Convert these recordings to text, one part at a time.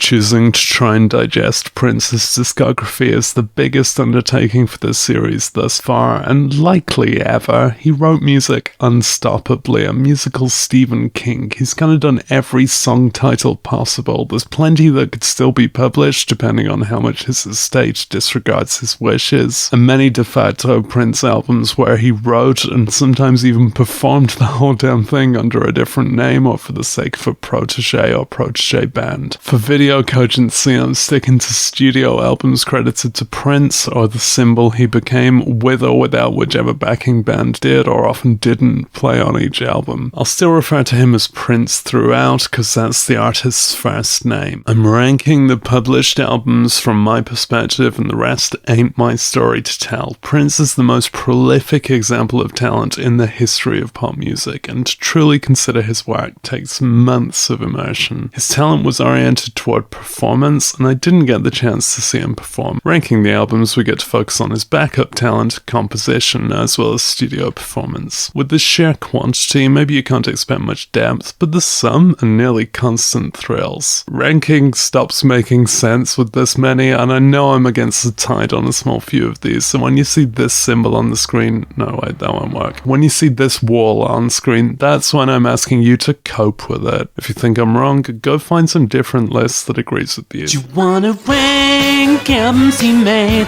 choosing to try and digest Prince's discography is the biggest undertaking for this series thus far, and likely ever. He wrote music unstoppably, a musical Stephen King. He's kind of done every song title possible. There's plenty that could still be published, depending on how much his estate disregards his wishes, and many de facto Prince albums where he wrote and sometimes even performed the whole damn thing under a different name or for the sake of a protege or protege band. For video cogency, I'm sticking to studio albums credited to Prince or the symbol he became, with or without whichever backing band did or often didn't play on each album. I'll still refer to him as Prince throughout because that's the artist's first name. I'm ranking the published albums from my perspective, and the rest ain't my story to tell. Prince is the most prolific example of talent in the history of pop music, and to truly consider his work takes months of immersion. His talent was oriented toward performance, and I didn't get the chance to see him perform. Ranking the albums, we get to focus on his backup talent, composition, as well as studio performance. With the sheer quantity, maybe you can't expect much depth, but the sum and nearly constant thrills. Ranking stops making sense with this many, and I know I'm against the tide on a small few of these, so when you see this symbol on the screen, no wait, that won't work. When you see this wall on screen, that's when I'm asking you to cope with it. If you think I'm wrong, go find some different lists that agrees with you. Do you wanna rank albums he made?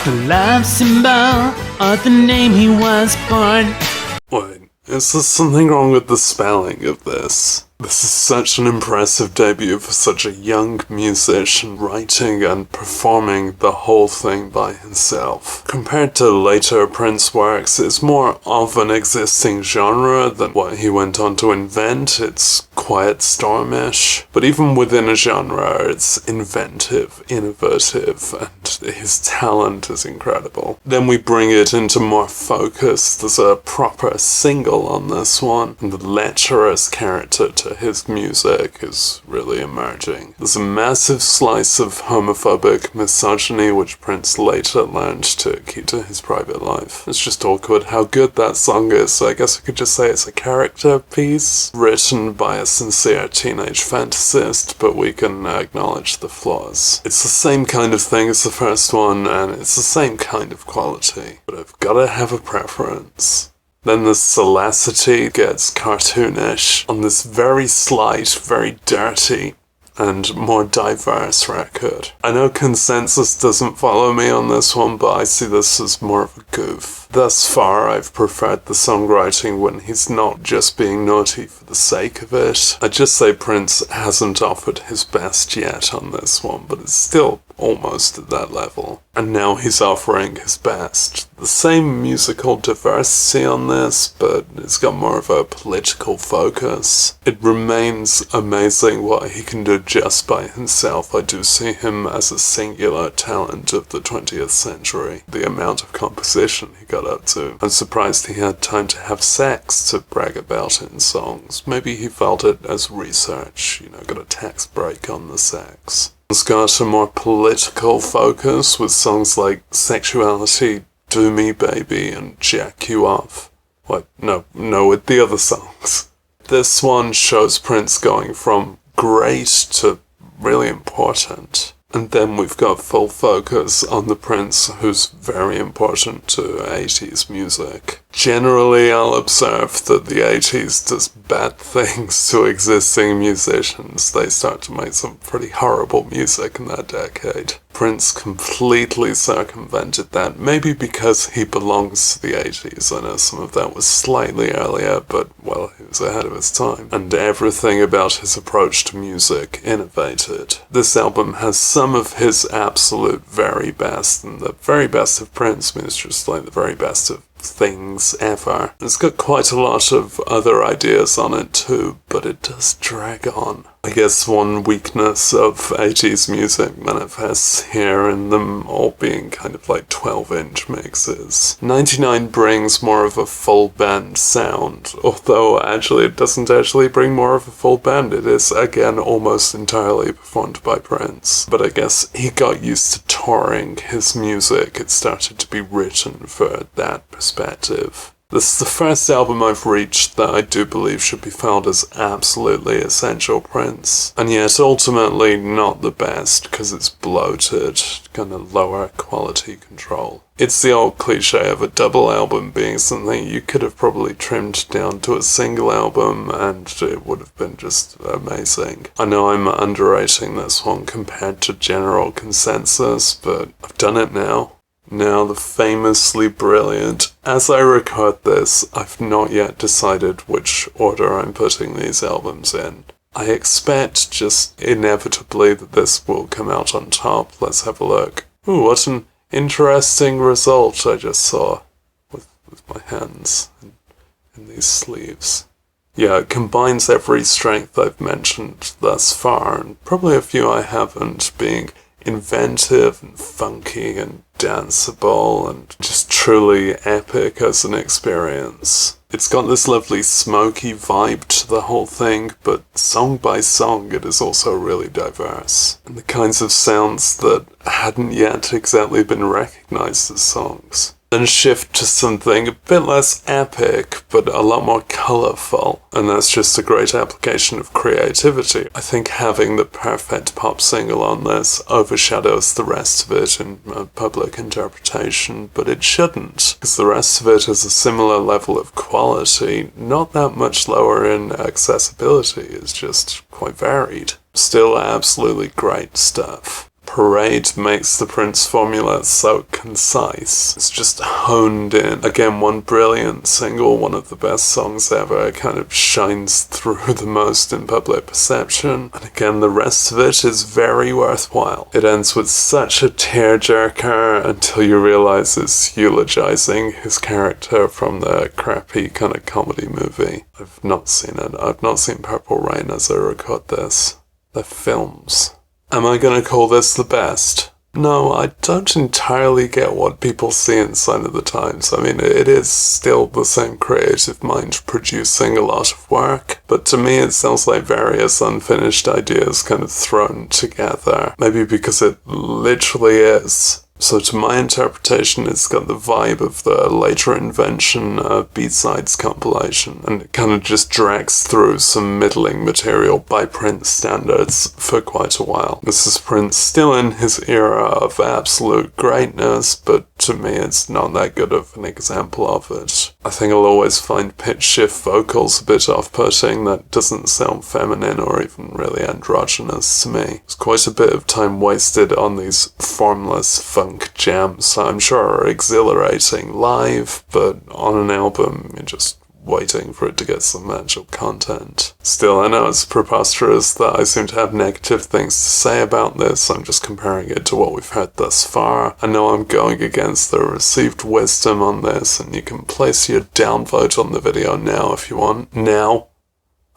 The love symbol or the name he was born? Wait, is there something wrong with the spelling of this? This is such an impressive debut for such a young musician, writing and performing the whole thing by himself. Compared to later Prince works, it's more of an existing genre than what he went on to invent. It's quiet stormish, but even within a genre, it's inventive, innovative, and his talent is incredible. Then we bring it into more focus. There's a proper single on this one, and the lecherous character to his music is really emerging. There's a massive slice of homophobic misogyny which Prince later learned to keep to his private life. It's just awkward how good that song is, so I guess I could just say it's a character piece written by a sincere teenage fantasist, but we can acknowledge the flaws. It's the same kind of thing as the first one, and it's the same kind of quality, but I've gotta have a preference. Then the salacity gets cartoonish on this very slight, very dirty, and more diverse record. I know consensus doesn't follow me on this one, but I see this as more of a goof. Thus far, I've preferred the songwriting when he's not just being naughty for the sake of it. I'd just say Prince hasn't offered his best yet on this one, but it's still almost at that level. And now he's offering his best. The same musical diversity on this, but it's got more of a political focus. It remains amazing what he can do just by himself. I do see him as a singular talent of the 20th century. The amount of composition he got up to. I'm surprised he had time to have sex to brag about in songs. Maybe he felt it as research, got a tax break on the sex. It's got a more political focus with songs like Sexuality, Do Me Baby, and Jack You Off. Wait, no, with the other songs. This one shows Prince going from great to really important. And then we've got full focus on the Prince who's very important to 80s music. Generally, I'll observe that the 80s does bad things to existing musicians. They start to make some pretty horrible music in that decade. Prince completely circumvented that, maybe because he belongs to the 80s. I know some of that was slightly earlier, but, well, he was ahead of his time. And everything about his approach to music innovated. This album has some of his absolute very best, and the very best of Prince means just like the very best of things ever. It's got quite a lot of other ideas on it too, but it does drag on. I guess one weakness of 80s music manifests here in them all being kind of like 12-inch mixes. 99 brings more of a full band sound, although actually it doesn't actually bring more of a full band. It is again almost entirely performed by Prince. But I guess he got used to touring his music. It started to be written for that perspective. This is the first album I've reached that I do believe should be filed as absolutely essential Prince, and yet ultimately not the best because it's bloated, kind of lower quality control. It's the old cliche of a double album being something you could have probably trimmed down to a single album and it would have been just amazing. I know I'm underrating this one compared to general consensus, but I've done it now. Now the famously brilliant. As I record this, I've not yet decided which order I'm putting these albums in. I expect just inevitably that this will come out on top. Let's have a look. Ooh, what an interesting result I just saw with my hands in these sleeves. Yeah, it combines every strength I've mentioned thus far, and probably a few I haven't, being inventive and funky and danceable and just truly epic as an experience. It's got this lovely smoky vibe to the whole thing, but song by song it is also really diverse. And the kinds of sounds that hadn't yet exactly been recognized as songs. Then shift to something a bit less epic, but a lot more colourful. And that's just a great application of creativity. I think having the perfect pop single on this overshadows the rest of it in public interpretation, but it shouldn't, because the rest of it is a similar level of quality, not that much lower in accessibility, it's just quite varied. Still absolutely great stuff. Parade makes the Prince formula so concise. It's just honed in. Again, one brilliant single, one of the best songs ever. It kind of shines through the most in public perception. And again, the rest of it is very worthwhile. It ends with such a tearjerker until you realize it's eulogizing his character from the crappy kind of comedy movie. I've not seen it. I've not seen Purple Rain as I record this. They're films. Am I going to call this the best? No, I don't entirely get what people see in Sign of the Times. I mean, it is still the same creative mind producing a lot of work, but to me it sounds like various unfinished ideas kind of thrown together. Maybe because it literally is. So to my interpretation, it's got the vibe of the later invention B-sides compilation, and it kind of just drags through some middling material by Prince standards for quite a while. This is Prince still in his era of absolute greatness, but to me it's not that good of an example of it. I think I'll always find pitch shift vocals a bit off-putting. That doesn't sound feminine or even really androgynous to me. It's quite a bit of time wasted on these formless funk jams that I'm sure are exhilarating live, but on an album you're just waiting for it to get some actual content. Still, I know it's preposterous that I seem to have negative things to say about this. I'm just comparing it to what we've heard thus far. I know I'm going against the received wisdom on this, and you can place your downvote on the video now if you want. Now?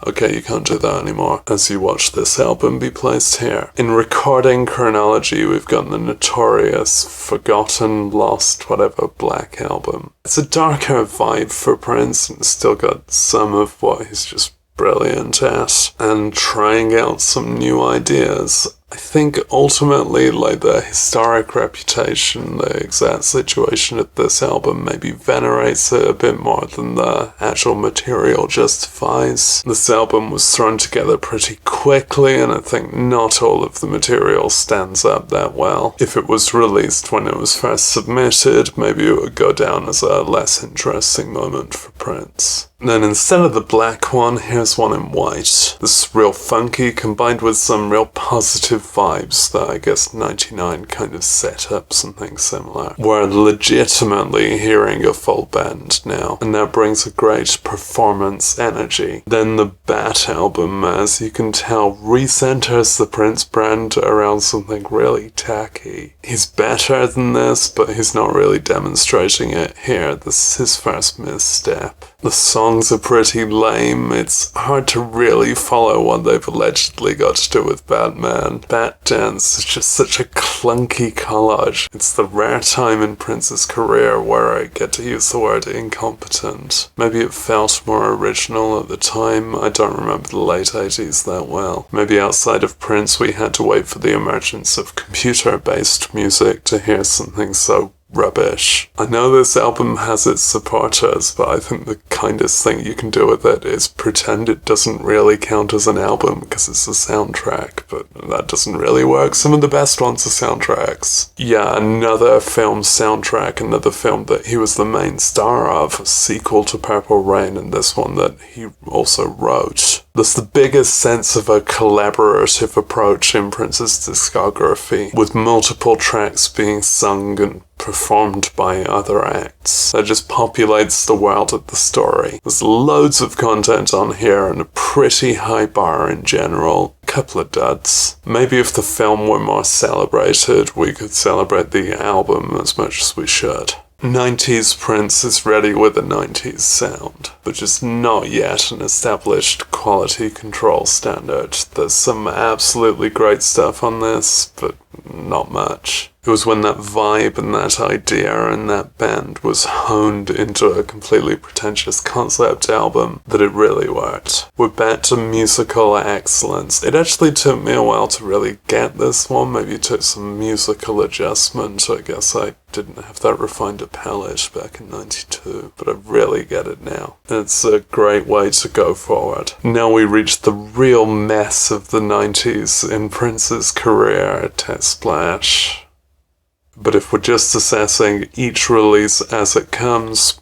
Okay, you can't do that anymore, as you watch this album be placed here. In recording chronology, we've got the notorious, forgotten, lost, whatever, Black Album. It's a darker vibe for Prince, and it's still got some of what he's just brilliant at, and trying out some new ideas. I think ultimately, like, the historic reputation, the exact situation of this album maybe venerates it a bit more than the actual material justifies. This album was thrown together pretty quickly, and I think not all of the material stands up that well. If it was released when it was first submitted, maybe it would go down as a less interesting moment for Prince. Then instead of the black one, here's one in white. This is real funky, combined with some real positive vibes that I guess 99 kind of set up something similar. We're legitimately hearing a full band now, and that brings a great performance energy. Then the Bat album, as you can tell, recenters the Prince brand around something really tacky. He's better than this, but he's not really demonstrating it here. This is his first misstep. The songs are pretty lame. It's hard to really follow what they've allegedly got to do with Batman. Bat Dance is just such a clunky collage. It's the rare time in Prince's career where I get to use the word incompetent. Maybe it felt more original at the time. I don't remember the late 80s that well. Maybe outside of Prince we had to wait for the emergence of computer-based music to hear something so rubbish. I know this album has its supporters, but I think the kindest thing you can do with it is pretend it doesn't really count as an album because it's a soundtrack, but that doesn't really work. Some of the best ones are soundtracks. Yeah, another film soundtrack, another film that he was the main star of, a sequel to Purple Rain, and this one that he also wrote. There's the biggest sense of a collaborative approach in Prince's discography, with multiple tracks being sung and performed by other acts. That just populates the world of the story. There's loads of content on here and a pretty high bar in general. Couple of duds. Maybe if the film were more celebrated, we could celebrate the album as much as we should. 90s Prince is ready with a 90s sound, but just not yet an established quality control standard. There's some absolutely great stuff on this, but not much. It was when that vibe and that idea and that band was honed into a completely pretentious concept album that it really worked. We're back to musical excellence. It actually took me a while to really get this one. Maybe it took some musical adjustment. I guess I didn't have that refined a palette back in 92, but I really get it now. It's a great way to go forward. Now we reach the real mess of the 90s in Prince's career, Test Splash. But if we're just assessing each release as it comes,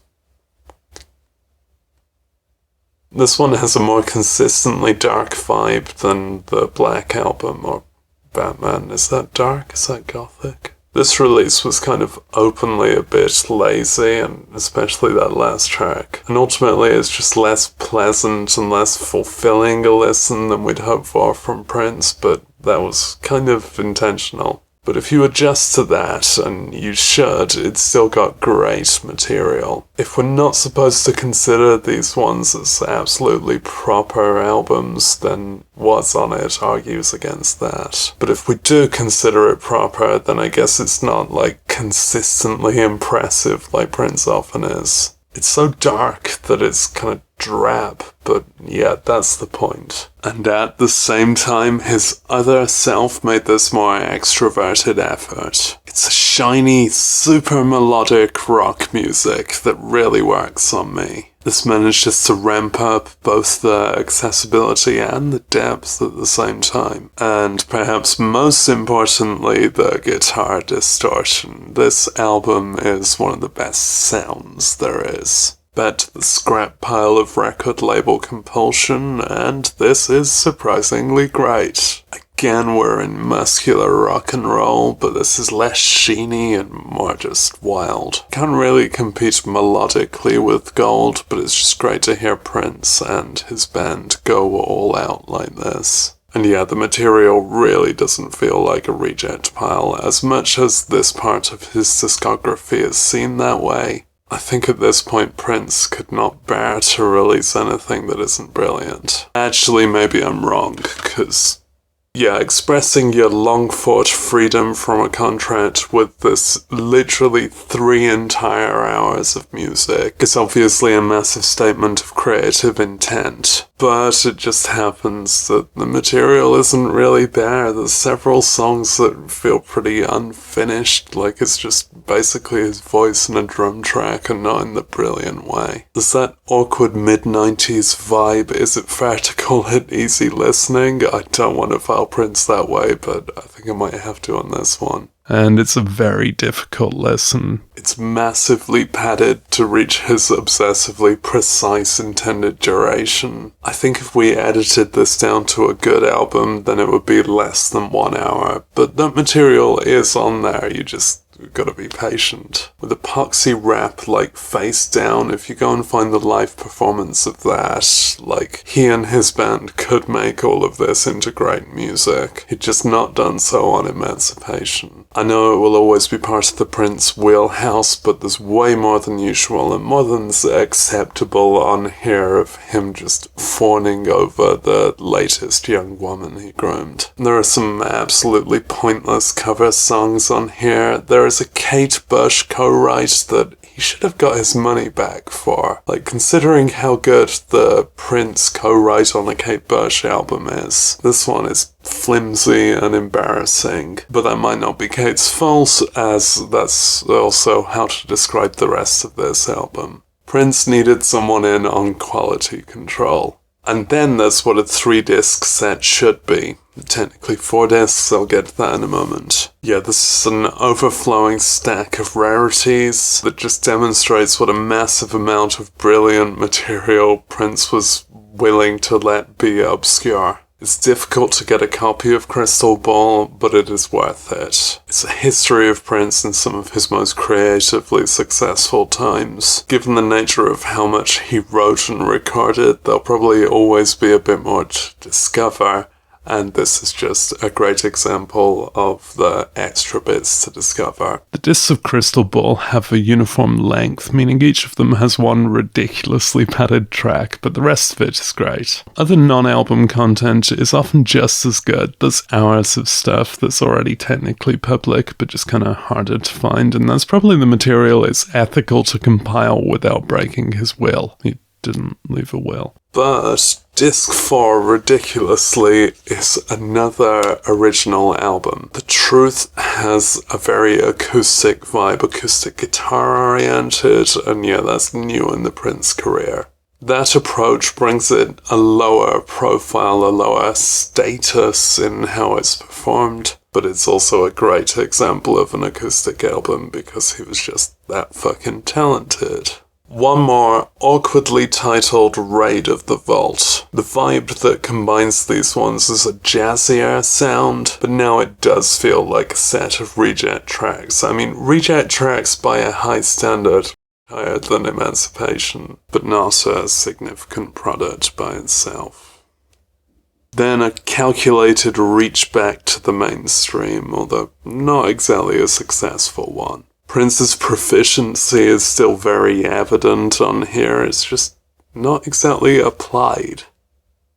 this one has a more consistently dark vibe than the Black Album or Batman. Is that dark? Is that gothic? This release was kind of openly a bit lazy, and especially that last track. And ultimately it's just less pleasant and less fulfilling a listen than we'd hoped for from Prince, but that was kind of intentional. But if you adjust to that, and you should, it's still got great material. If we're not supposed to consider these ones as absolutely proper albums, then what's on it argues against that. But if we do consider it proper, then I guess it's not like consistently impressive like Prince often is. It's so dark that it's kind of drab, but yeah, that's the point. And at the same time, his other self made this more extroverted effort. It's a shiny, super melodic rock music that really works on me. This manages to ramp up both the accessibility and the depth at the same time. And perhaps most importantly, the guitar distortion. This album is one of the best sounds there is. Back to the scrap pile of record label compulsion, and this is surprisingly great. Again, we're in muscular rock and roll, but this is less sheeny and more just wild. Can't really compete melodically with Gold, but it's just great to hear Prince and his band go all out like this. And yeah, the material really doesn't feel like a reject pile, as much as this part of his discography is seen that way. I think at this point Prince could not bear to release anything that isn't brilliant. Actually, maybe I'm wrong, because yeah, expressing your long-fought freedom from a contract with this literally 3 entire hours of music is obviously a massive statement of creative intent. But it just happens that the material isn't really there. There's several songs that feel pretty unfinished, like it's just basically his voice and a drum track and not in the brilliant way. There's that awkward mid-90s vibe. Is it fair to call it easy listening? I don't want to file Prince that way, but I think I might have to on this one. And it's a very difficult listen. It's massively padded to reach his obsessively precise intended duration. I think if we edited this down to a good album, then it would be less than 1 hour. But that material is on there, you've got to be patient. With epoxy rap like Face Down, if you go and find the live performance of that, like, he and his band could make all of this into great music. He'd just not done so on Emancipation. I know it will always be part of the Prince wheelhouse, but there's way more than usual and more than acceptable on here of him just fawning over the latest young woman he groomed. There are some absolutely pointless cover songs on here. There is a Kate Bush co-write that he should have got his money back for. Like, considering how good the Prince co-write on a Kate Bush album is, this one is flimsy and embarrassing. But that might not be Kate's fault, as that's also how to describe the rest of this album. Prince needed someone in on quality control. And then there's what a 3-disc set should be. Technically 4 discs, I'll get to that in a moment. Yeah, this is an overflowing stack of rarities that just demonstrates what a massive amount of brilliant material Prince was willing to let be obscure. It's difficult to get a copy of Crystal Ball, but it is worth it. It's a history of Prince in some of his most creatively successful times. Given the nature of how much he wrote and recorded, there'll probably always be a bit more to discover, and this is just a great example of the extra bits to discover. The discs of Crystal Ball have a uniform length, meaning each of them has one ridiculously padded track, but the rest of it is great. Other non-album content is often just as good. There's hours of stuff that's already technically public, but just kind of harder to find, and that's probably the material it's ethical to compile without breaking his will. He didn't leave a will. But Disc 4, ridiculously, is another original album. The Truth has a very acoustic vibe, acoustic guitar oriented, and yeah, that's new in the Prince career. That approach brings it a lower profile, a lower status in how it's performed, but it's also a great example of an acoustic album because he was just that fucking talented. One more awkwardly titled Raid of the Vault. The vibe that combines these ones is a jazzier sound, but now it does feel like a set of reject tracks. I mean, reject tracks by a high standard, higher than Emancipation, but not a significant product by itself. Then a calculated reach back to the mainstream, although not exactly a successful one. Prince's proficiency is still very evident on here, it's just not exactly applied.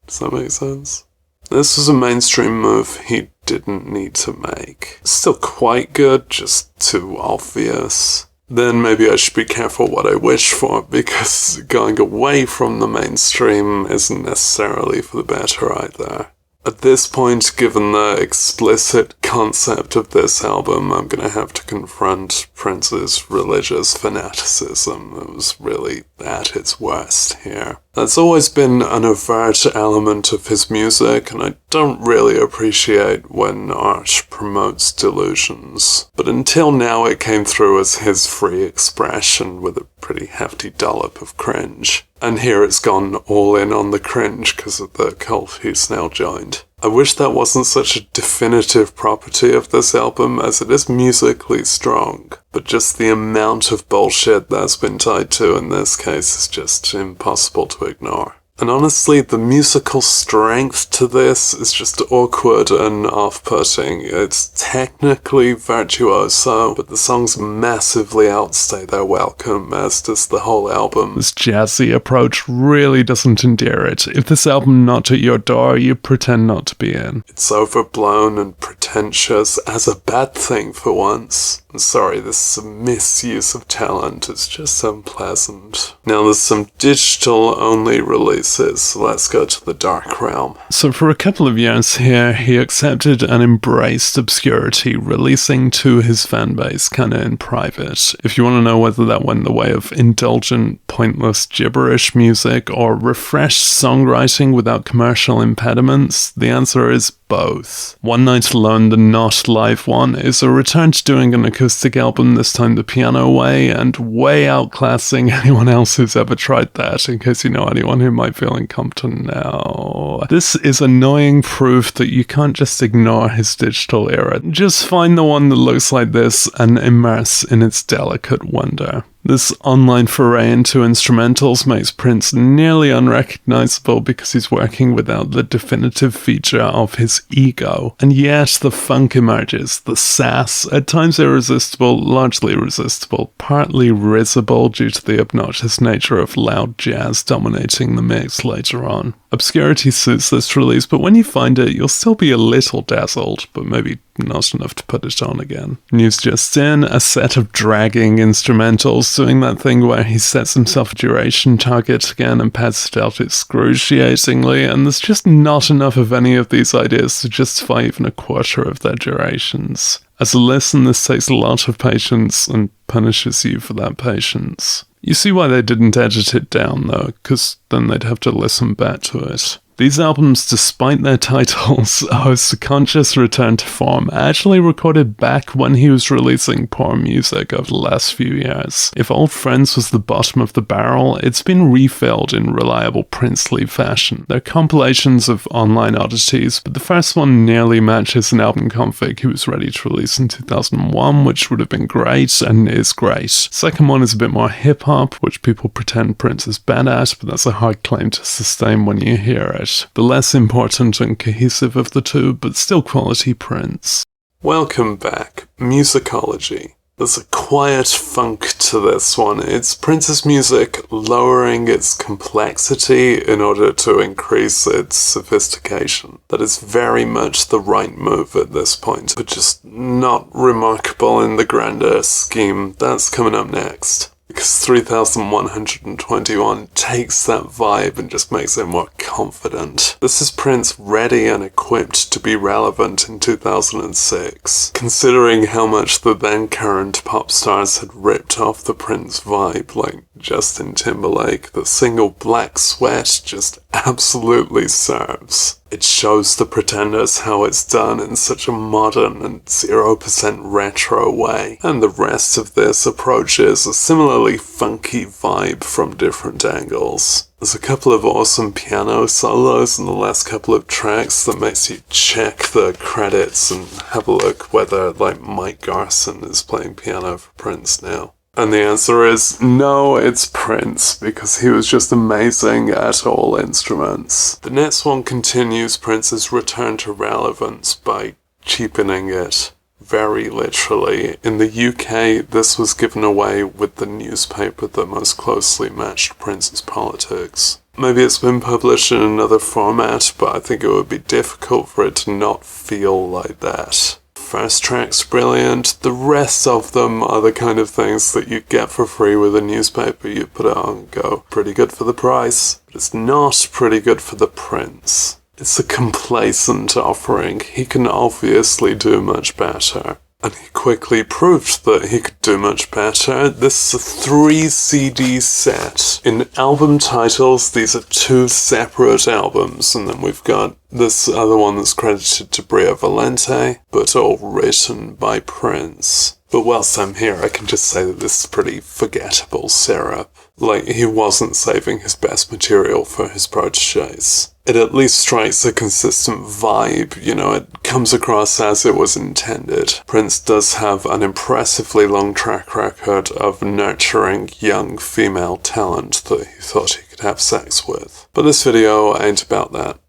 Does that make sense? This was a mainstream move he didn't need to make. Still quite good, just too obvious. Then maybe I should be careful what I wish for, because going away from the mainstream isn't necessarily for the better either. At this point, given the explicit concept of this album, I'm gonna have to confront Prince's religious fanaticism. It was really at its worst here. That's always been an overt element of his music, and I don't really appreciate when art promotes delusions. But until now, it came through as his free expression with a pretty hefty dollop of cringe. And here it's gone all in on the cringe because of the cult he's now joined. I wish that wasn't such a definitive property of this album, as it is musically strong, but just the amount of bullshit that's been tied to in this case is just impossible to ignore. And honestly, the musical strength to this is just awkward and off-putting. It's technically virtuoso, but the songs massively outstay their welcome, as does the whole album. This jazzy approach really doesn't endear it. If this album knocked at your door, you pretend not to be in. It's overblown and pretentious, as a bad thing for once. I'm sorry, this misuse of talent is just unpleasant. Now there's some digital-only releases, so let's go to the dark realm. So for a couple of years here, he accepted and embraced obscurity, releasing to his fanbase kinda in private. If you want to know whether that went the way of indulgent, pointless gibberish music or refreshed songwriting without commercial impediments, the answer is both. One Night Alone, the not live one, is a return to doing an acoustic album, this time the piano way, and way outclassing anyone else who's ever tried that, in case you know anyone who might feel incompetent now. This is annoying proof that you can't just ignore his digital era. Just find the one that looks like this and immerse in its delicate wonder. This online foray into instrumentals makes Prince nearly unrecognizable because he's working without the definitive feature of his ego. And yet the funk emerges, the sass, at times irresistible, largely resistible, partly risible due to the obnoxious nature of loud jazz dominating the mix later on. Obscurity suits this release, but when you find it, you'll still be a little dazzled, but maybe not enough to put it on again. News just in, a set of dragging instrumentals doing that thing where he sets himself a duration target again and pads it out excruciatingly, and there's just not enough of any of these ideas to justify even a quarter of their durations. As a lesson, this takes a lot of patience and punishes you for that patience. You see why they didn't edit it down though, because then they'd have to listen back to it. These albums, despite their titles, host a conscious return to form, actually recorded back when he was releasing poor music over the last few years. If Old Friends was the bottom of the barrel, it's been refilled in reliable princely fashion. They're compilations of online oddities, but the first one nearly matches an album config he was ready to release in 2001, which would have been great, and is great. Second one is a bit more hip-hop, which people pretend Prince is bad at, but that's a hard claim to sustain when you hear it. The less important and cohesive of the two, but still quality Prince. Welcome back. Musicology. There's a quiet funk to this one. It's Prince's music lowering its complexity in order to increase its sophistication. That is very much the right move at this point, but just not remarkable in the grander scheme. That's coming up next. Because 3121 takes that vibe and just makes it more confident. This is Prince ready and equipped to be relevant in 2006, considering how much the then current pop stars had ripped off the Prince vibe, like Justin Timberlake. The single Black Sweat just absolutely serves. It shows the Pretenders how it's done in such a modern and 0% retro way, and the rest of this approaches a similarly funky vibe from different angles. There's a couple of awesome piano solos in the last couple of tracks that makes you check the credits and have a look whether, like, Mike Garson is playing piano for Prince now. And the answer is no, it's Prince, because he was just amazing at all instruments. The next one continues Prince's return to relevance by cheapening it, very literally. In the UK, this was given away with the newspaper that most closely matched Prince's politics. Maybe it's been published in another format, but I think it would be difficult for it to not feel like that. First track's brilliant, the rest of them are the kind of things that you get for free with a newspaper. You put it on and go, pretty good for the price, but it's not pretty good for the Prince. It's a complacent offering. He can obviously do much better. And he quickly proved that he could do much better. This is a 3 CD set. In album titles, these are 2 separate albums, and then we've got this other one that's credited to Bria Valente, but all written by Prince. But whilst I'm here, I can just say that this is pretty forgettable syrup. Like, he wasn't saving his best material for his protégés. It at least strikes a consistent vibe, you know, it comes across as it was intended. Prince does have an impressively long track record of nurturing young female talent that he thought he could have sex with. But this video ain't about that.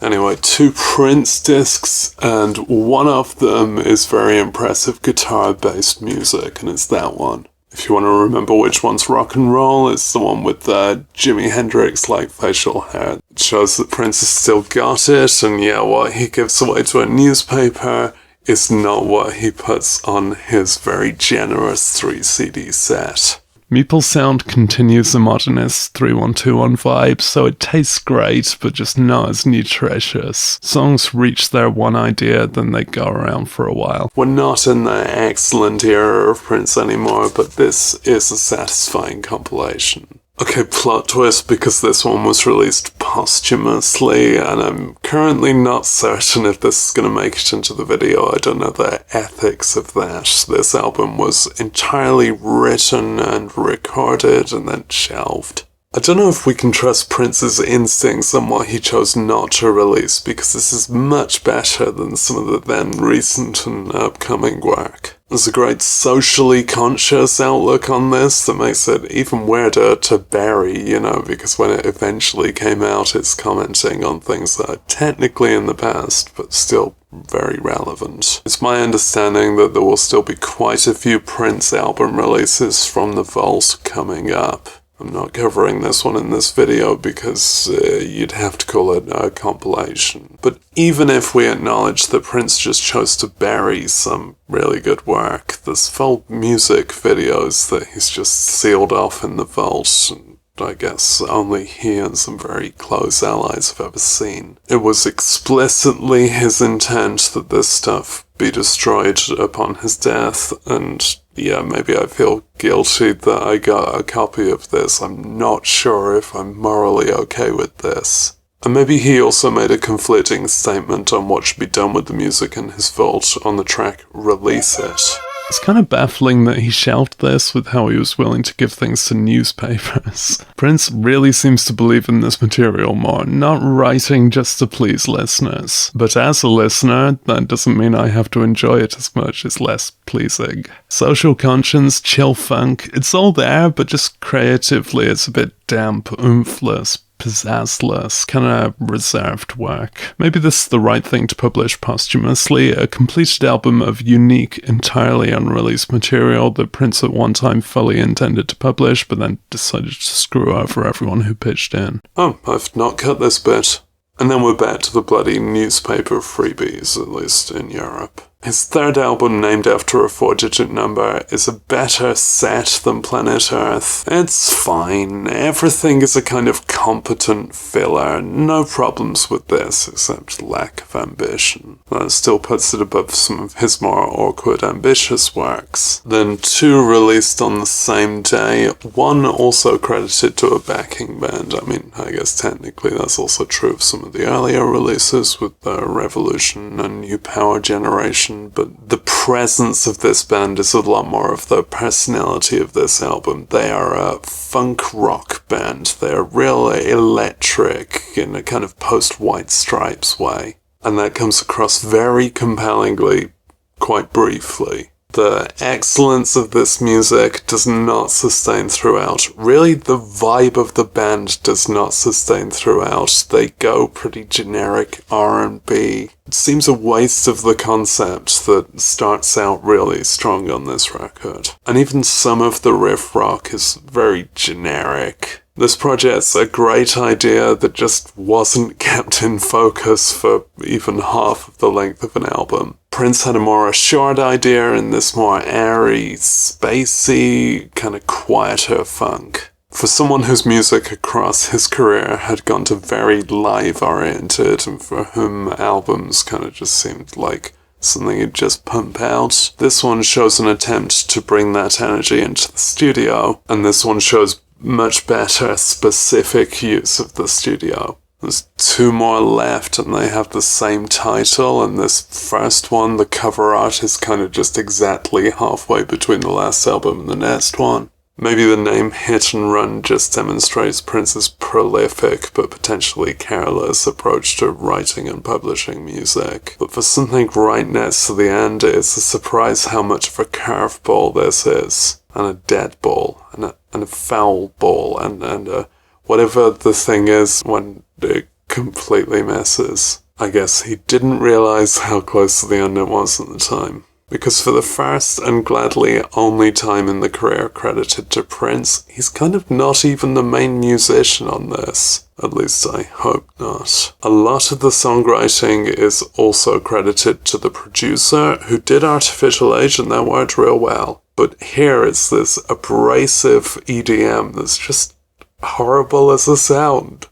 Anyway, 2 Prince discs, and one of them is very impressive guitar-based music, and it's that one. If you want to remember which one's rock and roll, it's the one with the Jimi Hendrix-like facial hair. It shows that Prince has still got it, and yeah, what he gives away to a newspaper is not what he puts on his very generous 3 CD set. Meeple sound continues the modernist 3121 vibe, so it tastes great, but just not as nutritious. Songs reach their one idea, then they go around for a while. We're not in the excellent era of Prince anymore, but this is a satisfying compilation. Okay, plot twist, because this one was released posthumously, and I'm currently not certain if this is going to make it into the video. I don't know the ethics of that. This album was entirely written and recorded and then shelved. I don't know if we can trust Prince's instincts on what he chose not to release, because this is much better than some of the then recent and upcoming work. There's a great socially conscious outlook on this that makes it even weirder to bury, you know, because when it eventually came out, it's commenting on things that are technically in the past, but still very relevant. It's my understanding that there will still be quite a few Prince album releases from the vault coming up. I'm not covering this one in this video because you'd have to call it a compilation. But even if we acknowledge that Prince just chose to bury some really good work, there's full music videos that he's just sealed off in the vault, and I guess only he and some very close allies have ever seen. It was explicitly his intent that this stuff be destroyed upon his death, and yeah, maybe I feel guilty that I got a copy of this. I'm not sure if I'm morally okay with this. And maybe he also made a conflicting statement on what should be done with the music in his vault on the track Release It. It's kind of baffling that he shelved this with how he was willing to give things to newspapers. Prince really seems to believe in this material more, not writing just to please listeners. But as a listener, that doesn't mean I have to enjoy it as much, it's less pleasing. Social conscience, chill funk, it's all there, but just creatively it's a bit damp, oomphless, pizzazzless, kind of reserved work. Maybe this is the right thing to publish posthumously, a completed album of unique, entirely unreleased material that Prince at one time fully intended to publish, but then decided to screw over everyone who pitched in. Oh, I've not cut this bit. And then we're back to the bloody newspaper freebies, at least in Europe. His third album, named after a 4-digit number, is a better set than Planet Earth. It's fine. Everything is a kind of competent filler. No problems with this, except lack of ambition. That still puts it above some of his more awkward, ambitious works. Then 2 released on the same day, 1 also credited to a backing band. I mean, I guess technically that's also true of some of the earlier releases with Revolution and New Power Generation. But the presence of this band is a lot more of the personality of this album. They are a funk rock band. They're real electric in a kind of post-White Stripes way. And that comes across very compellingly, quite briefly. The excellence of this music does not sustain throughout. Really, the vibe of the band does not sustain throughout. They go pretty generic R&B. It seems a waste of the concept that starts out really strong on this record. And even some of the riff rock is very generic. This project's a great idea that just wasn't kept in focus for even half of the length of an album. Prince had a more assured idea in this more airy, spacey, kind of quieter funk. For someone whose music across his career had gone to very live-oriented and for whom albums kind of just seemed like something he'd just pump out, this one shows an attempt to bring that energy into the studio, and this one shows much better specific use of the studio. There's 2 more left and they have the same title, and this first one, the cover art, is kind of just exactly halfway between the last album and the next one. Maybe the name Hit and Run just demonstrates Prince's prolific but potentially careless approach to writing and publishing music. But for something right next to the end, it's a surprise how much of a curveball this is. And a dead ball, and a foul ball, and a whatever the thing is when it completely messes. I guess he didn't realise how close to the end it was at the time. Because for the first and gladly only time in the career credited to Prince, he's kind of not even the main musician on this. At least I hope not. A lot of the songwriting is also credited to the producer, who did Artificial Age and that worked real well. But here it's this abrasive EDM that's just horrible as a sound.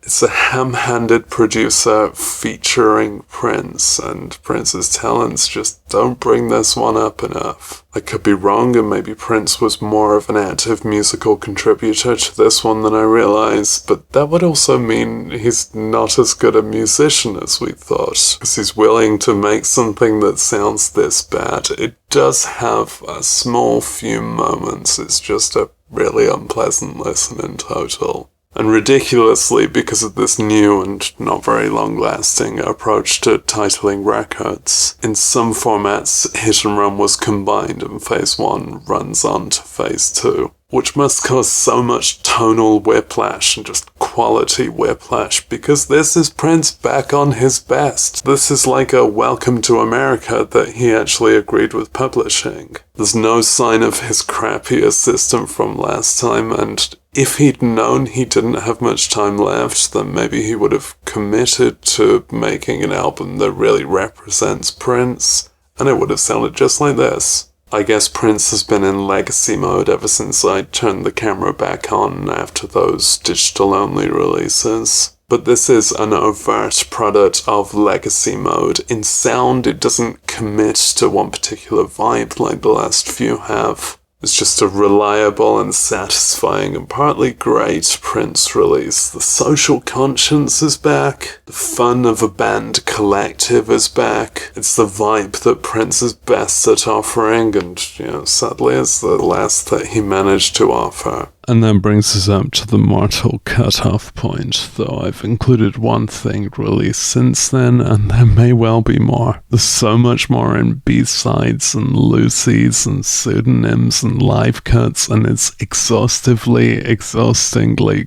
It's a ham-handed producer featuring Prince, and Prince's talents just don't bring this one up enough. I could be wrong, and maybe Prince was more of an active musical contributor to this one than I realised, but that would also mean he's not as good a musician as we thought, because he's willing to make something that sounds this bad. It does have a small few moments, it's just a really unpleasant listen in total. And ridiculously, because of this new and not very long-lasting approach to titling records, in some formats, Hit and Run was combined and Phase 1 runs on to Phase 2, which must cause so much tonal whiplash and just quality whiplash, because this is Prince back on his best. This is like a welcome to America that he actually agreed with publishing. There's no sign of his crappy assistant from last time, and if he'd known he didn't have much time left, then maybe he would have committed to making an album that really represents Prince, and it would have sounded just like this. I guess Prince has been in legacy mode ever since I turned the camera back on after those digital-only releases. But this is an overt product of legacy mode. In sound, it doesn't commit to one particular vibe like the last few have. It's just a reliable and satisfying and partly great Prince release. The social conscience is back. The fun of a band collective is back. It's the vibe that Prince is best at offering, and, sadly it's the last that he managed to offer. And that brings us up to the mortal cutoff point, though I've included one thing released since then, and there may well be more. There's so much more in B-sides and Lucy's and pseudonyms and live cuts, and it's exhaustingly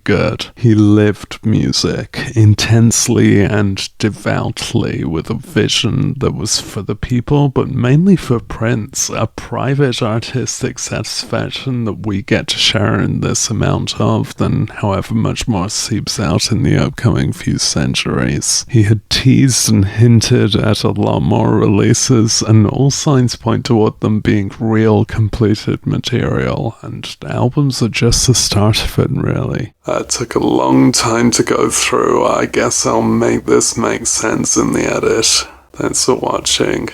good. He lived music intensely and devoutly with a vision that was for the people, but mainly for Prince, a private artistic satisfaction that we get to share in this amount of, then however much more seeps out in the upcoming few centuries. He had teased and hinted at a lot more releases, and all signs point toward them being real completed material, and albums are just the start of it, really. That took a long time to go through. I guess I'll make this make sense in the edit. Thanks for watching.